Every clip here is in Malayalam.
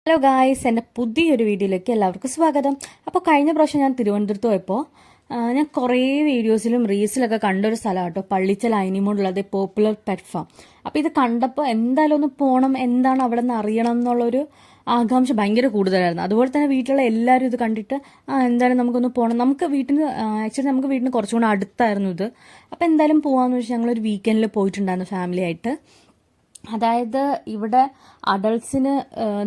ഹലോ ഗായ്സ്, എൻ്റെ പുതിയൊരു വീഡിയോയിലേക്ക് എല്ലാവർക്കും സ്വാഗതം. അപ്പോൾ കഴിഞ്ഞ പ്രാവശ്യം ഞാൻ തിരുവനന്തപുരത്ത് പോയപ്പോൾ ഞാൻ കുറേ വീഡിയോസിലും റീൽസിലൊക്കെ കണ്ടൊരു സ്ഥലമാണ് കേട്ടോ, പള്ളിച്ചൽ അയിനിമൂടുള്ളത് പോപ്പുലർ പെറ്റ് ഫാം. അപ്പോൾ ഇത് കണ്ടപ്പോൾ എന്തായാലും ഒന്ന് പോകണം, എന്താണ് അവിടെ നിന്ന് അറിയണം എന്നുള്ളൊരു ആകാംക്ഷ ഭയങ്കര കൂടുതലായിരുന്നു. അതുപോലെ തന്നെ വീട്ടിലുള്ള എല്ലാവരും ഇത് കണ്ടിട്ട് എന്തായാലും നമുക്കൊന്ന് പോകണം. നമുക്ക് വീട്ടിന് കുറച്ചുകൂടെ അടുത്തായിരുന്നു ഇത്. അപ്പോൾ എന്തായാലും പോകാമെന്ന് വെച്ചാൽ ഞങ്ങളൊരു വീക്കെൻഡിൽ പോയിട്ടുണ്ടായിരുന്നു ഫാമിലി ആയിട്ട്. അതായത് ഇവിടെ അഡൾട്ട്സിന്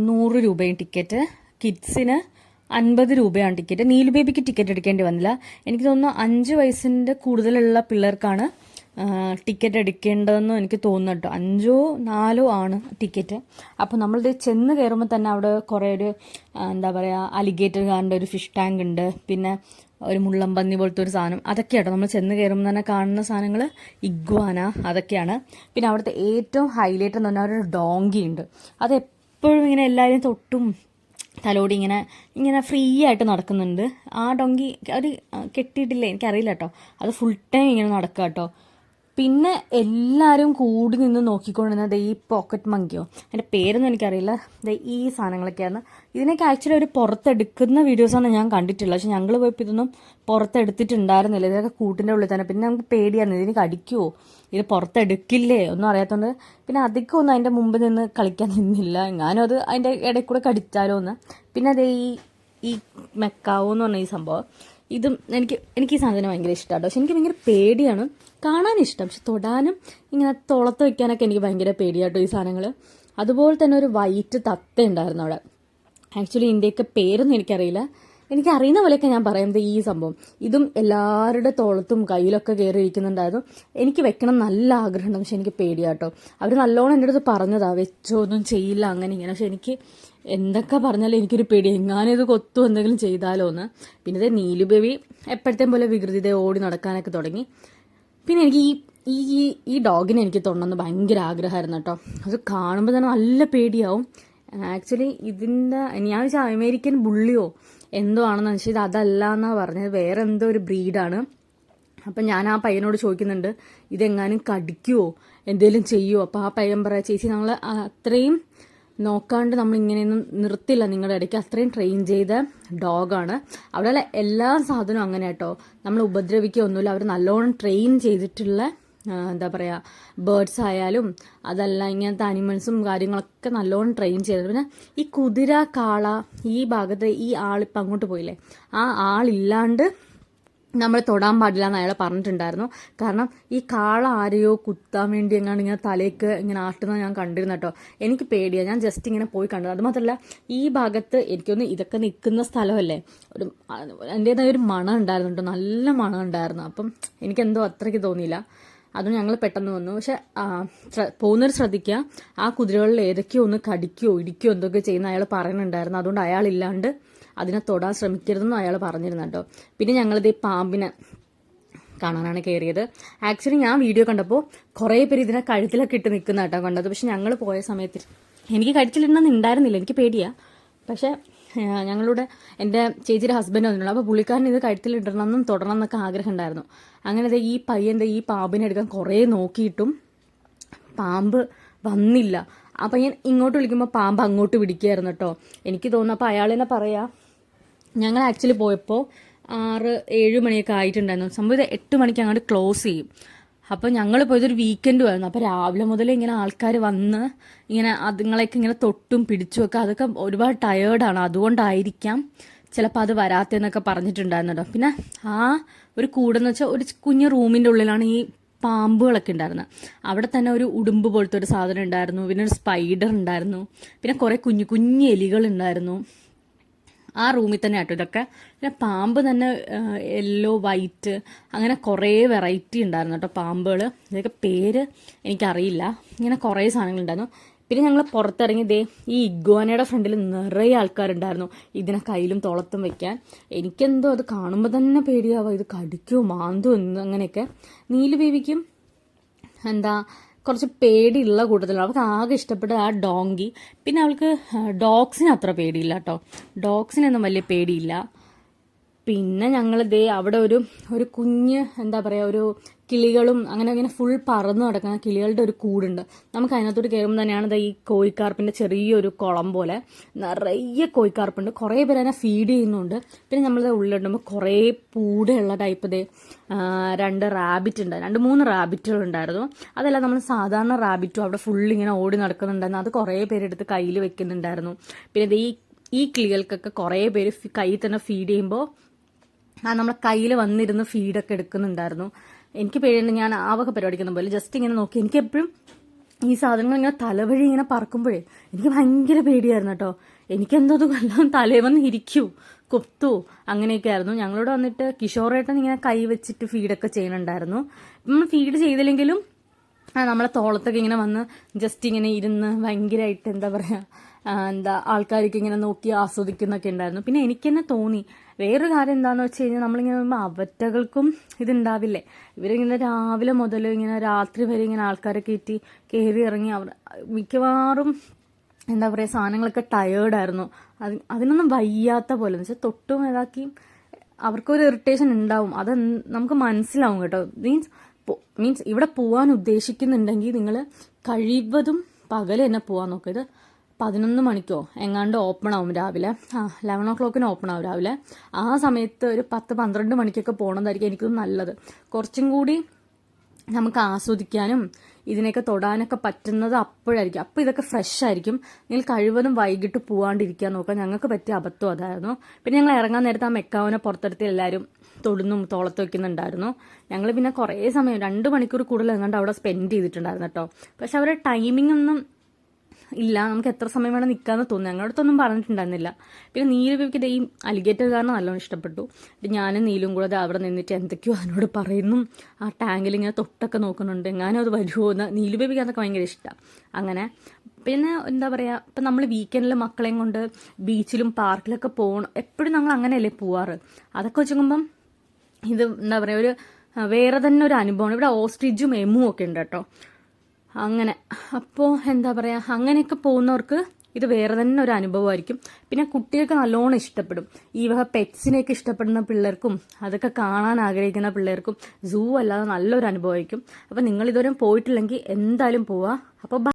100 രൂപയും ടിക്കറ്റ്, കിഡ്സിന് 50 രൂപയാണ് ടിക്കറ്റ്. നീലു ബേബിക്ക് ടിക്കറ്റ് എടുക്കേണ്ടി വന്നില്ല. എനിക്ക് തോന്നുന്നു 5 വയസ്സിൻ്റെ കൂടുതലുള്ള പിള്ളേർക്കാണ് ടിക്കറ്റ് എടുക്കേണ്ടതെന്ന് എനിക്ക് തോന്നുന്നു കേട്ടോ. 5ഓ 4ഓ ആണ് ടിക്കറ്റ്. അപ്പോൾ നമ്മളിത് ചെന്ന് കയറുമ്പോൾ തന്നെ അവിടെ കുറേ എന്താ പറയുക, അലിഗേറ്റർ കാണേണ്ട ഒരു ഫിഷ് ടാങ്ക് ഉണ്ട്, പിന്നെ ഒരു മുള്ളംപന്നി പോലത്തെ ഒരു സാധനം, അതൊക്കെയാട്ടോ നമ്മൾ ചെന്ന് കയറുമ്പോൾ തന്നെ കാണുന്ന സാധനങ്ങൾ. ഇഗ്വാന അതൊക്കെയാണ്. പിന്നെ അവിടുത്തെ ഏറ്റവും ഹൈലൈറ്റ് എന്ന് പറഞ്ഞാൽ ഒരു ഡോങ്കി ഉണ്ട്. അത് എപ്പോഴും ഇങ്ങനെ എല്ലാവരും തൊട്ടും തലോടി ഇങ്ങനെ ഫ്രീ ആയിട്ട് നടക്കുന്നുണ്ട്. ആ ഡോങ്കി അവർ കെട്ടിയിട്ടില്ലേ എനിക്കറിയില്ല കേട്ടോ, അത് ഫുൾ ടൈം ഇങ്ങനെ നടക്കുക കേട്ടോ. പിന്നെ എല്ലാവരും കൂടി നിന്ന് നോക്കിക്കൊണ്ടിരുന്നത് ഈ പോക്കറ്റ് മങ്കിയോ, അതിൻ്റെ പേരൊന്നും എനിക്കറിയില്ല, ഈ സാധനങ്ങളൊക്കെയാണ്. ഇതിനൊക്കെ ആക്ച്വലി ഒരു പുറത്തെടുക്കുന്ന വീഡിയോസാണ് ഞാൻ കണ്ടിട്ടുള്ളത്. പക്ഷെ ഞങ്ങൾ പോയപ്പോൾ ഇതൊന്നും പുറത്തെടുത്തിട്ടുണ്ടായിരുന്നില്ല. ഇതൊക്കെ കൂട്ടിൻ്റെ ഉള്ളിൽ തന്നെ. പിന്നെ നമുക്ക് പേടിയായിരുന്നു, ഇതിന് കടിക്കുമോ, ഇത് പുറത്തെടുക്കില്ലേ ഒന്നും അറിയാത്തതുകൊണ്ട് പിന്നെ അധികം ഒന്നും അതിൻ്റെ മുമ്പ് നിന്ന് കളിക്കാൻ നിന്നില്ല. ഞാനും അത് അതിൻ്റെ ഇടയിൽ കൂടെ കടിച്ചാലോ എന്ന്. പിന്നെ അതേ ഈ മെക്കാവോ എന്ന് പറഞ്ഞ ഈ സംഭവം, ഇതും എനിക്ക് ഈ സാധനം ഭയങ്കര ഇഷ്ടമാണ്. പക്ഷെ എനിക്ക് ഭയങ്കര പേടിയാണ്. കാണാനിഷ്ടം, പക്ഷെ തൊടാനും ഇങ്ങനെ തുളത്ത് വയ്ക്കാനൊക്കെ എനിക്ക് ഭയങ്കര പേടിയാട്ടോ ഈ സാധനങ്ങൾ. അതുപോലെ തന്നെ ഒരു വൈറ്റ് തത്ത ഉണ്ടായിരുന്നു അവിടെ. ആക്ച്വലി ഇതിൻ്റെയൊക്കെ പേരൊന്നും എനിക്കറിയില്ല. എനിക്കറിയുന്ന പോലെയൊക്കെ ഞാൻ പറയുന്നത് ഈ സംഭവം. ഇതും എല്ലാവരുടെ തോളത്തും കയ്യിലൊക്കെ കയറി ഇരിക്കുന്നുണ്ടായിരുന്നു. എനിക്ക് വെക്കണം നല്ല ആഗ്രഹമുണ്ട്, പക്ഷെ എനിക്ക് പേടിയാട്ടോ. അവർ നല്ലോണം എൻ്റെ അടുത്ത് പറഞ്ഞതാ, വെച്ചോ ഒന്നും ചെയ്യില്ല അങ്ങനെ ഇങ്ങനെ. പക്ഷെ എനിക്ക് എന്തൊക്കെ പറഞ്ഞാലും എനിക്കൊരു പേടി, എങ്ങാനിത് കൊത്തു എന്തെങ്കിലും ചെയ്താലോ എന്ന്. പിന്നെ ഇതേ നീലു ബേബി എപ്പോഴത്തേം പോലെ വികൃതിതെ ഓടി നടക്കാനൊക്കെ തുടങ്ങി. പിന്നെ എനിക്ക് ഈ ഡോഗിനെ എനിക്ക് തൊടണമെന്ന് ഭയങ്കര ആഗ്രഹമായിരുന്നു കേട്ടോ. അത് കാണുമ്പോൾ തന്നെ നല്ല പേടിയാവും. ആക്ച്വലി ഇതിൻ്റെ ഞാൻ വെച്ചാൽ അമേരിക്കൻ ബുള്ളിയോ എന്തോ ആണെന്ന് വെച്ചാൽ ഇത് അതല്ല എന്നാണ് പറഞ്ഞത്, വേറെ എന്തോ ഒരു ബ്രീഡാണ്. അപ്പം ഞാൻ ആ പയ്യനോട് ചോദിക്കുന്നുണ്ട്, ഇതെങ്ങാനും കടിക്കുമോ എന്തെങ്കിലും ചെയ്യുമോ. അപ്പോൾ ആ പയ്യൻ പറയാം, ചേച്ചി ഞങ്ങൾ അത്രയും നോക്കാണ്ട് നമ്മൾ ഇങ്ങനെയൊന്നും നിർത്തില്ല നിങ്ങളുടെ ഇടയ്ക്ക്, അത്രയും ട്രെയിൻ ചെയ്ത ഡോഗാണ്. അവിടെ എല്ലാ സാധനവും അങ്ങനെ കേട്ടോ, നമ്മൾ ഉപദ്രവിക്കുകയൊന്നുമില്ല. അവർ നല്ലോണം ട്രെയിൻ ചെയ്തിട്ടുള്ള എന്താ പറയുക, ബേർഡ്സ് ആയാലും അതല്ല ഇങ്ങനത്തെ അനിമൽസും കാര്യങ്ങളൊക്കെ നല്ലോണം ട്രെയിൻ ചെയ്തത്. പിന്നെ ഈ കുതിര, കാള, ഈ ഭാഗത്ത് ഈ ആളിപ്പം അങ്ങോട്ട് പോയില്ലേ, ആ ആളില്ലാണ്ട് നമ്മൾ തൊടാൻ പാടില്ല എന്ന് അയാൾ പറഞ്ഞിട്ടുണ്ടായിരുന്നു. കാരണം ഈ കാള ആരെയോ കുത്താൻ വേണ്ടി എങ്ങാണ്ട് ഇങ്ങനെ തലേക്ക് ഇങ്ങനെ ആട്ടുന്നത് ഞാൻ കണ്ടിരുന്നു കേട്ടോ. എനിക്ക് പേടിയാണ്, ഞാൻ ജസ്റ്റ് ഇങ്ങനെ പോയി കണ്ടത്. അതുമാത്രമല്ല ഈ ഭാഗത്ത് എനിക്കൊന്ന് ഇതൊക്കെ നിൽക്കുന്ന സ്ഥലമല്ലേ, ഒരു എൻ്റേതായ ഒരു മണം ഉണ്ടായിരുന്നു കേട്ടോ, നല്ല മണം ഉണ്ടായിരുന്നു. അപ്പം എനിക്കെന്തോ അത്രയ്ക്ക് തോന്നിയില്ല. അതും ഞങ്ങൾ പെട്ടെന്ന് വന്നു. പക്ഷെ പോകുന്നവർ ശ്രദ്ധിക്കുക, ആ കുതിരകളിൽ ഏതൊക്കെയോ ഒന്ന് കടിക്കുകയോ ഇടിക്കുകയോ എന്തൊക്കെ ചെയ്യുന്ന അയാൾ പറയുന്നുണ്ടായിരുന്നു. അതുകൊണ്ട് അയാളില്ലാണ്ട് അതിനെ തൊടാൻ ശ്രമിക്കരുതെന്നും അയാൾ പറഞ്ഞിരുന്നു കേട്ടോ. പിന്നെ ഞങ്ങളിത് ഈ പാമ്പിനെ കാണാനാണ് കയറിയത്. ആക്ച്വലി ഞാൻ വീഡിയോ കണ്ടപ്പോൾ കുറേ പേര് ഇതിനെ കഴുത്തിലൊക്കെ ഇട്ട് നിൽക്കുന്ന കേട്ടോ കണ്ടത്. പക്ഷെ ഞങ്ങൾ പോയ സമയത്ത് എനിക്ക് കഴുത്തിലിടണമെന്ന് ഉണ്ടായിരുന്നില്ല, എനിക്ക് പേടിയാണ്. പക്ഷെ ഞങ്ങളുടെ എൻ്റെ ചേച്ചിയുടെ ഹസ്ബൻഡ് വന്നിട്ടുണ്ട്. അപ്പോൾ പുള്ളിക്കാരൻ ഇത് കഴുത്തിലിടണമെന്നും തൊടണം എന്നൊക്കെ ആഗ്രഹം ഉണ്ടായിരുന്നു. അങ്ങനെ ഈ പയ്യൻ്റെ ഈ പാമ്പിനെ എടുക്കാൻ കുറേ നോക്കിയിട്ടും പാമ്പ് വന്നില്ല. ആ പയ്യൻ ഇങ്ങോട്ട് വിളിക്കുമ്പോൾ പാമ്പ് അങ്ങോട്ട് പിടിക്കുകയായിരുന്നു കേട്ടോ. എനിക്ക് തോന്നുന്നു അപ്പോൾ അയാൾ തന്നെ പറയാം, ഞങ്ങൾ ആക്ച്വലി പോയപ്പോൾ 6-7 മണിയൊക്കെ ആയിട്ടുണ്ടായിരുന്നു. സംഭവം 8 മണിക്ക് അങ്ങോട്ട് ക്ലോസ് ചെയ്യും. അപ്പോൾ ഞങ്ങൾ പോയതൊരു വീക്കെൻഡും ആയിരുന്നു. അപ്പോൾ രാവിലെ മുതൽ ഇങ്ങനെ ആൾക്കാർ വന്ന് ഇങ്ങനെ അതുങ്ങളെയൊക്കെ ഇങ്ങനെ തൊട്ടും പിടിച്ചുമൊക്കെ, അതൊക്കെ ഒരുപാട് ടയേർഡാണ്, അതുകൊണ്ടായിരിക്കാം ചിലപ്പോൾ അത് വരാത്തെന്നൊക്കെ പറഞ്ഞിട്ടുണ്ടായിരുന്നു കേട്ടോ. പിന്നെ ആ ഒരു കൂടെന്ന് വെച്ചാൽ ഒരു കുഞ്ഞു റൂമിൻ്റെ ഉള്ളിലാണ് ഈ പാമ്പുകളൊക്കെ ഉണ്ടായിരുന്നത്. അവിടെ തന്നെ ഒരു ഉടുമ്പ് പോലത്തെ ഒരു സാധനം ഉണ്ടായിരുന്നു, പിന്നെ ഒരു സ്പൈഡർ ഉണ്ടായിരുന്നു, പിന്നെ കുറേ കുഞ്ഞു കുഞ്ഞു എലികൾ ഉണ്ടായിരുന്നു ആ റൂമിൽ തന്നെ ആട്ടോ ഇതൊക്കെ. പിന്നെ പാമ്പ് തന്നെ യെല്ലോ, വൈറ്റ്, അങ്ങനെ കുറേ വെറൈറ്റി ഉണ്ടായിരുന്നു കേട്ടോ പാമ്പുകൾ. ഇതൊക്കെ പേര് എനിക്കറിയില്ല. ഇങ്ങനെ കുറേ സാധനങ്ങളുണ്ടായിരുന്നു. പിന്നെ ഞങ്ങൾ പുറത്തിറങ്ങി ഈ ഇഗ്വാനയുടെ ഫ്രണ്ടിൽ നിറയെ ആൾക്കാരുണ്ടായിരുന്നു ഇതിനെ കയ്യിലും തോളത്തും വെക്കാൻ. എനിക്കെന്തോ അത് കാണുമ്പോൾ തന്നെ പേടിയാവുക, ഇത് കടിക്കുമോ മാന്തോ എന്ന് അങ്ങനെയൊക്കെ. നീലു ബേബിക്കും എന്താ കുറച്ച് പേടിയുള്ള കൂട്ടത്തിലാണ്. അവൾക്ക് ആകെ ഇഷ്ടപ്പെട്ട ആ ഡോങ്കി. പിന്നെ അവൾക്ക് ഡോഗ്സിന് അത്ര പേടിയില്ല കേട്ടോ, ഡോഗ്സിനൊന്നും വലിയ പേടിയില്ല. പിന്നെ ഞങ്ങൾ ദേ അവിടെ ഒരു ഒരു കുഞ്ഞ് എന്താ പറയുക ഒരു കിളികളും അങ്ങനെ അങ്ങനെ ഫുൾ പറന്ന് നടക്കുന്ന കിളികളുടെ ഒരു കൂടുണ്ട്. നമുക്ക് അതിനകത്തോട്ട് കയറുമ്പോൾ തന്നെയാണ് ഈ കോഴിക്കാർപ്പിന്റെ ചെറിയൊരു കുളം പോലെ നിറയെ കോഴിക്കാർപ്പുണ്ട്. കുറേ പേര് അതിനെ ഫീഡ് ചെയ്യുന്നുണ്ട്. പിന്നെ നമ്മളിത് ഉള്ളിടുമ്പോൾ കുറേ പൂടെയുള്ള ടൈപ്പ് ദേ 2 റാബിറ്റ് ഉണ്ട്, 2-3 റാബിറ്റുകൾ ഉണ്ടായിരുന്നു. അതല്ല നമ്മൾ സാധാരണ റാബിറ്റും അവിടെ ഫുൾ ഇങ്ങനെ ഓടി നടക്കുന്നുണ്ടായിരുന്നു. അത് കുറേ പേരെടുത്ത് കയ്യിൽ വെക്കുന്നുണ്ടായിരുന്നു. പിന്നെ ഈ കിളികൾക്കൊക്കെ കുറേ പേര് കയ്യിൽ തന്നെ ഫീഡ് ചെയ്യുമ്പോൾ നമ്മളെ കയ്യിൽ വന്നിരുന്ന് ഫീഡൊക്കെ എടുക്കുന്നുണ്ടായിരുന്നു. എനിക്ക് പേടിയുണ്ട്, ഞാൻ ആവക പരിപാടിക്കുന്ന പോലെ ജസ്റ്റ് ഇങ്ങനെ നോക്കി. എനിക്ക് എപ്പോഴും ഈ സാധനങ്ങൾ ഇങ്ങനെ തലവഴി ഇങ്ങനെ പറക്കുമ്പോഴേ എനിക്ക് ഭയങ്കര പേടിയായിരുന്നു കേട്ടോ. എനിക്കെന്തോ കൊല്ലം തലേ വന്ന് ഇരിക്കൂ, കൊത്തു, അങ്ങനെയൊക്കെ ആയിരുന്നു. ഞങ്ങളോട് വന്നിട്ട് കിഷോറേട്ടൻ ഇങ്ങനെ കൈ വെച്ചിട്ട് ഫീഡൊക്കെ ചെയ്യുന്നുണ്ടായിരുന്നു. നമ്മൾ ഫീഡ് ചെയ്തില്ലെങ്കിലും നമ്മളെ തോളത്തൊക്കെ ഇങ്ങനെ വന്ന് ജസ്റ്റ് ഇങ്ങനെ ഇരുന്ന് ഭയങ്കരമായിട്ട് എന്താ പറയുക ആൾക്കാർക്ക് ഇങ്ങനെ നോക്കി ആസ്വദിക്കുന്നൊക്കെ ഉണ്ടായിരുന്നു. പിന്നെ എനിക്ക് തന്നെ തോന്നി വേറൊരു കാര്യം എന്താന്ന് വെച്ച് കഴിഞ്ഞാൽ നമ്മളിങ്ങനെ അവറ്റകൾക്കും ഇതുണ്ടാവില്ലേ, ഇവരിങ്ങനെ രാവിലെ മുതൽ ഇങ്ങനെ രാത്രി വരെ ഇങ്ങനെ ആൾക്കാരെ കയറി ഇറങ്ങി അവർ മിക്കവാറും എന്താ പറയുക സാധനങ്ങളൊക്കെ ടയേർഡായിരുന്നു. അതിനൊന്നും വയ്യാത്ത പോലെ എന്ന് വെച്ചാൽ തൊട്ടും ഇതാക്കി അവർക്കൊരു ഇറിറ്റേഷൻ ഉണ്ടാവും. അത് നമുക്ക് മനസ്സിലാവും കേട്ടോ. മീൻസ് ഇവിടെ പോവാൻ ഉദ്ദേശിക്കുന്നുണ്ടെങ്കിൽ നിങ്ങൾ കഴിവതും പകൽ തന്നെ പോകാൻ നോക്കുക. ഇത് 11 മണിക്കോ എങ്ങാണ്ട് ഓപ്പൺ ആവും രാവിലെ, 11 o'clock ഓപ്പൺ ആവും രാവിലെ. ആ സമയത്ത് ഒരു 10-12 മണിക്കൊക്കെ പോകണതായിരിക്കും എനിക്കും നല്ലത്. കുറച്ചും കൂടി നമുക്ക് ആസ്വദിക്കാനും ഇതിനെയൊക്കെ തൊടാനൊക്കെ പറ്റുന്നത് അപ്പോഴായിരിക്കും. അപ്പോൾ ഇതൊക്കെ ഫ്രഷ് ആയിരിക്കും. നിങ്ങൾ കഴിവതും വൈകിട്ട് പോവാണ്ടിരിക്കാൻ നോക്കുക. ഞങ്ങൾക്ക് പറ്റിയ അബദ്ധം അതായിരുന്നു. പിന്നെ ഞങ്ങൾ ഇറങ്ങാൻ നേരത്ത് ആ മെക്കാവിനെ പുറത്തെടുത്ത് എല്ലാവരും തൊടുന്നും തോളത്ത് വയ്ക്കുന്നുണ്ടായിരുന്നു. ഞങ്ങൾ പിന്നെ കുറേ സമയം 2 മണിക്കൂർ കൂടുതൽ എങ്ങാണ്ട് അവിടെ സ്പെൻഡ് ചെയ്തിട്ടുണ്ടായിരുന്നു കേട്ടോ. പക്ഷെ അവരുടെ ടൈമിംഗ് ഒന്നും ഇല്ല, നമുക്ക് എത്ര സമയം വേണം നിൽക്കാന്ന് തോന്നുന്നു. ഞങ്ങളടുത്തൊന്നും പറഞ്ഞിട്ടുണ്ടായിരുന്നില്ല. പിന്നെ നീലുബേബിക്ക് ഈ അലിഗേറ്റർ കാരണം നല്ലോണം ഇഷ്ടപ്പെട്ടു. ഞാനും നീലും കൂടെ അവിടെ നിന്നിട്ട് എന്തൊക്കെയോ അതിനോട് പറയുന്നു. ആ ടാങ്കിൽ ഇങ്ങനെ തൊട്ടൊക്കെ നോക്കുന്നുണ്ട്, എങ്ങാനും അത് വരുമോ എന്ന്. നീലുബേബിക്ക് അതൊക്കെ ഭയങ്കര ഇഷ്ടമാണ്. അങ്ങനെ പിന്നെ എന്താ പറയുക, ഇപ്പം നമ്മൾ വീക്കെൻഡിൽ മക്കളെയും കൊണ്ട് ബീച്ചിലും പാർക്കിലൊക്കെ പോകണം. എപ്പോഴും ഞങ്ങൾ അങ്ങനെയല്ലേ പോവാറ്. അതൊക്കെ വെച്ചുമ്പം ഇത് എന്താ പറയുക ഒരു വേറെ തന്നെ ഒരു അനുഭവമാണ്. ഇവിടെ ഓസ്ട്രിച്ചും എമ്മും ഒക്കെ ഉണ്ട് കേട്ടോ. അങ്ങനെ അപ്പോൾ എന്താ പറയുക അങ്ങനെയൊക്കെ പോകുന്നവർക്ക് ഇത് വേറെ തന്നെ ഒരു അനുഭവമായിരിക്കും. പിന്നെ കുട്ടികൾക്ക് നല്ലോണം ഇഷ്ടപ്പെടും. ഈ വക പെറ്റ്സിനെയൊക്കെ ഇഷ്ടപ്പെടുന്ന പിള്ളേർക്കും അതൊക്കെ കാണാൻ ആഗ്രഹിക്കുന്ന പിള്ളേർക്കും സൂ അല്ലാതെ നല്ലൊരു അനുഭവമായിരിക്കും. അപ്പം നിങ്ങൾ ഇതുവരെ പോയിട്ടില്ലെങ്കിൽ എന്തായാലും പോവുക. അപ്പോൾ